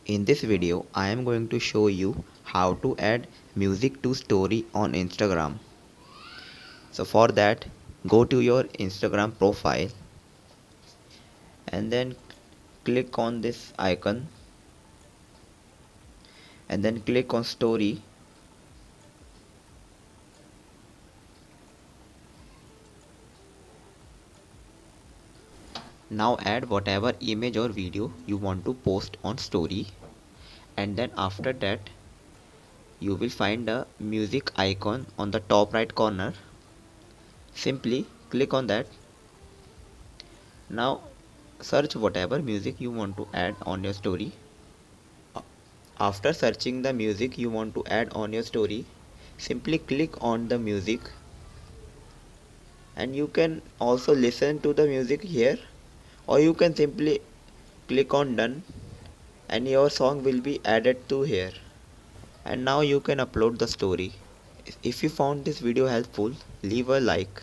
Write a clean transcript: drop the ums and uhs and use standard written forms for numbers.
In this video, I am going to show you how to add music to story on Instagram. So for that, go to your Instagram profile and then click on this icon and then click on story. Now add whatever image or video you want to post on story, and then after that you will find a music icon on the top right corner. Simply click on that. Now search whatever music you want to add on your story. After searching the music you want to add on your story, simply click on the music, and you can also listen to the music here, or you can simply click on done and your song will be added to here. And now you can upload the story. If you found this video helpful, leave a like.